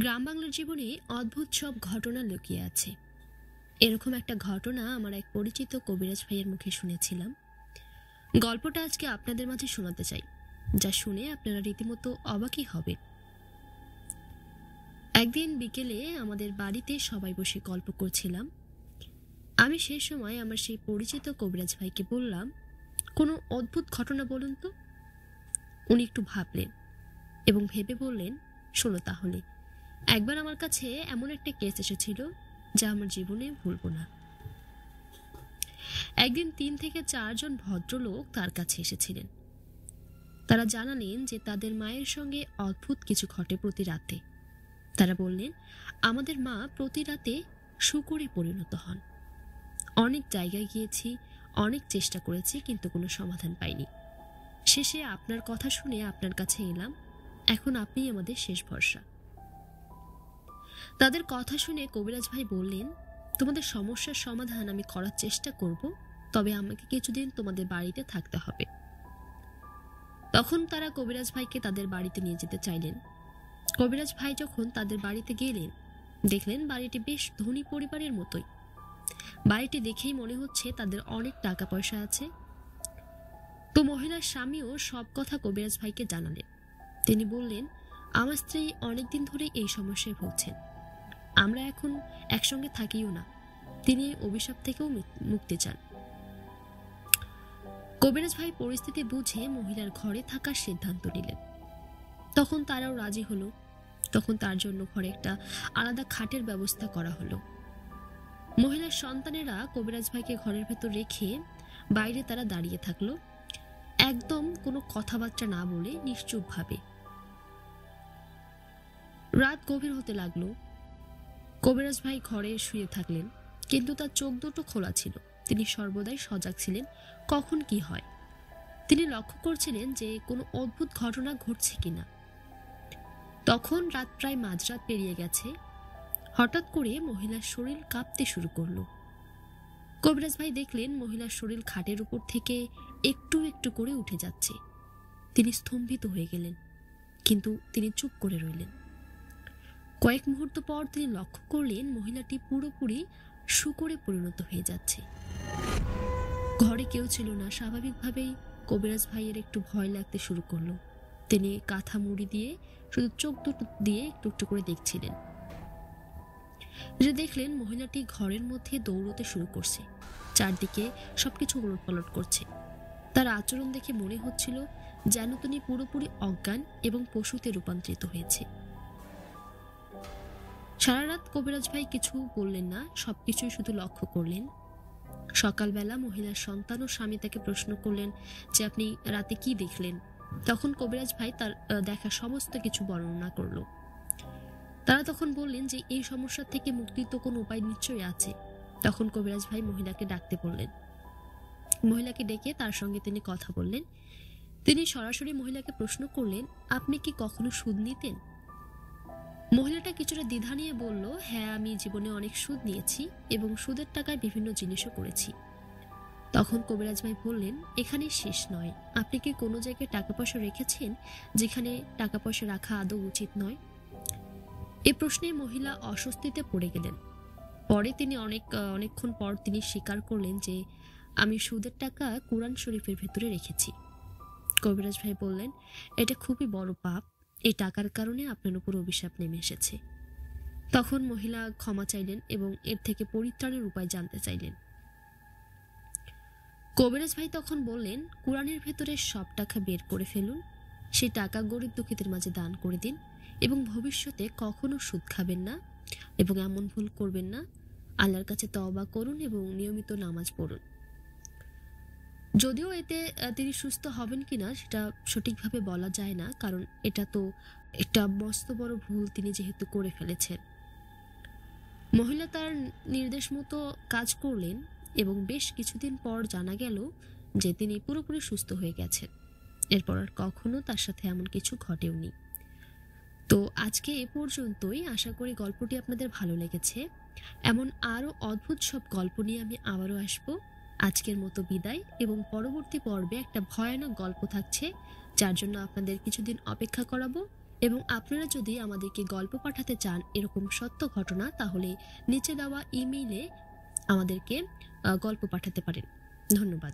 গ্রাম বাংলার জীবনে অদ্ভুত সব ঘটনা লুকিয়ে আছে। এরকম একটা ঘটনা আমার এক পরিচিত কবিরাজ ভাইয়ের মুখে শুনেছিলাম। গল্পটা আজকে আপনাদের মাঝে শোনাতে চাই, যা শুনে আপনারা রীতিমতো অবাকই হবে। একদিন বিকেলে আমাদের বাড়িতে সবাই বসে গল্প করছিলাম। আমি সেই সময় আমার সেই পরিচিত কবিরাজ ভাইকে বললাম, কোনো অদ্ভুত ঘটনা বলুন তো। উনি একটু ভাবলেন এবং ভেবে বললেন, শোনো তাহলে। একবার আমার কাছে এমন একটা কেস এসেছিল যা আমার জীবনে ভুলবো না। একদিন 3 থেকে 4 জন ভদ্রলোক তার কাছে এসেছিলেন। তারা জানালেন যে তাদের মায়ের সঙ্গে অদ্ভুত কিছু ঘটে প্রতি রাতে। তারা বললেন, আমাদের মা প্রতি রাতে শূকরে পরিণত হন। অনেক জায়গায় গিয়েছি, অনেক চেষ্টা করেছি, কিন্তু কোনো সমাধান পাইনি। শেষে আপনার কথা শুনে আপনার কাছে এলাম। এখন আপনিই আমাদের শেষ ভরসা। তাদের কথা শুনে কবিরাজ ভাই বললেন, তোমাদের সমস্যার সমাধান আমি করার চেষ্টা করব, তবে আমাকে কিছুদিন তোমাদের বাড়িতে থাকতে হবে। তখন তারা কবিরাজ ভাইকে তাদের বাড়িতে নিয়ে যেতে চাইলেন। কবিরাজ ভাই যখন তাদের বাড়িতে গেলেন, দেখলেন বাড়িটি বেশ ধনী পরিবারের মতোই। বাড়িটি দেখেই মনে হচ্ছে তাদের অনেক টাকা পয়সা আছে। তো মহিলার স্বামীও সব কথা কবিরাজ ভাইকে জানালেন। তিনি বললেন, আমার স্ত্রী অনেকদিন ধরে এই সমস্যায় ভুগছেন। আমরা এখন একসঙ্গে থাকিও না। তিনি এই অভিশাপ থেকেও মুক্তি চান। কবিরাজ ভাই পরিস্থিতি বুঝে মহিলার ঘরে থাকার সিদ্ধান্ত নিলেন। তখন তারাও রাজি হলো। তখন তার জন্য ঘরে একটা আলাদা খাটের ব্যবস্থা করা হলো। মহিলার সন্তানেরা কবিরাজ ভাইকে ঘরের ভেতর রেখে বাইরে তারা দাঁড়িয়ে থাকলো, একদম কোনো কথাবার্তা না বলে নিশ্চুপভাবে। রাত গভীর হতে লাগলো। কবিরাজ ভাই ঘরে শুয়ে থাকলেন, কিন্তু তার চোখ দুটো খোলা ছিল। তিনি সর্বদাই সজাগ ছিলেন, কখন কি হয় তিনি লক্ষ্য করছিলেন যে কোনো অদ্ভুত ঘটনা ঘটছে কিনা। তখন রাত প্রায় মাঝরাত পেরিয়ে গেছে। হঠাৎ করে মহিলার শরীর কাঁপতে শুরু করলো। কবিরাজ ভাই দেখলেন মহিলার শরীর খাটের উপর থেকে একটু একটু করে উঠে যাচ্ছে। তিনি স্তম্ভিত হয়ে গেলেন, কিন্তু তিনি চুপ করে রইলেন। কয়েক মুহূর্ত পর তিনি লক্ষ্য করলেন মহিলাটি পুরোপুরি শূকরে পরিণত হয়ে যাচ্ছে। ঘরে কেউ ছিল না। স্বাভাবিকভাবেই কবিরাজ ভাইয়ের একটু ভয় লাগতে শুরু করলো। তিনি কাঁথা মুড়ি দিয়ে শুধু চোখ দুটো দিয়ে একটু একটু করে দেখছিলেন। যে দেখলেন মহিলাটি ঘরের মধ্যে দৌড়তে শুরু করছে, চারদিকে সবকিছু উলটপালট করছে। তার আচরণ দেখে মনে হচ্ছিল যেন তিনি পুরোপুরি অজ্ঞান এবং পশুতে রূপান্তরিত হয়েছে। সারা রাত কবিরাজ ভাই কিছু বললেন না, সবকিছুই শুধু লক্ষ্য করলেন। সকালবেলা মহিলার সন্তান ও স্বামী তাকে প্রশ্ন করলেন যে আপনি রাতে কি দেখলেন। তখন কবিরাজ ভাই তার দেখা সমস্ত কিছু বর্ণনা করলো। তারা তখন বললেন যে এই সমস্যা থেকে মুক্তির তো কোনো উপায় নিশ্চয়ই আছে। তখন কবিরাজ ভাই মহিলাকে ডাকতে বললেন। মহিলাকে ডেকে তার সঙ্গে তিনি কথা বললেন। তিনি সরাসরি মহিলাকে প্রশ্ন করলেন, আপনি কি কখনো সুদ নিতেন? মহিলাটা কিছুটা দ্বিধা নিয়ে বলল, হ্যাঁ, আমি জীবনে অনেক সুদ নিয়েছি এবং সুদের টাকায় বিভিন্ন জিনিসও করেছি। তখন কবিরাজ ভাই বললেন, এখানেই শেষ নয়। আপনি কি কোনো জায়গায় টাকা পয়সা রেখেছেন যেখানে টাকা পয়সা রাখা আদৌ উচিত নয়? এই প্রশ্নে মহিলা অস্বস্তিতে পড়ে গেলেন। পরে তিনি অনেকক্ষণ পর তিনি স্বীকার করলেন যে আমি সুদের টাকা কুরআন শরীফের ভেতরে রেখেছি। কবিরাজ ভাই বললেন, এটা খুবই বড় পাপ। এই টাকার কারণে আপনার উপর অভিশাপ নেমে এসেছে। তখন মহিলা ক্ষমা চাইলেন এবং এর থেকে পরিত্রাণের উপায় জানতে চাইলেন। কবিরাজ ভাই তখন বললেন, কুরআনের ভেতরে সব টাকা বের করে ফেলুন, সেই টাকা গরিব দুঃখীদের মাঝে দান করে দিন এবং ভবিষ্যতে কখনো সুদ খাবেন না এবং এমন ভুল করবেন না। আল্লাহর কাছে তওবা করুন এবং নিয়মিত নামাজ পড়ুন। যদিও এতে তিনি সুস্থ হবেন কিনা সেটা সঠিকভাবে বলা যায় না, কারণ এটা তো একটা মস্ত বড় ভুল তিনি যেহেতু করে ফেলেছেন। মহিলা তার নির্দেশ মতো কাজ করলেন এবং বেশ কিছুদিন পর জানা গেল যে তিনি পুরোপুরি সুস্থ হয়ে গেছেন। এরপর আর কখনো তার সাথে এমন কিছু ঘটেওনি। তো আজকে এ পর্যন্তই। আশা করি গল্পটি আপনাদের ভালো লেগেছে। এমন আরও অদ্ভুত সব গল্প নিয়ে আমি আবারও আসবো। আজকের মতো বিদায়, এবং পরবর্তী পর্বে একটা ভয়ানক গল্প থাকছে, যার জন্য আপনাদের কিছুদিন অপেক্ষা করাবো এবং আপনারা যদি আমাদেরকে গল্প পাঠাতে চান এরকম সত্য ঘটনা, তাহলে নিচে দেওয়া ইমেইলে আমাদেরকে গল্প পাঠাতে পারেন। ধন্যবাদ।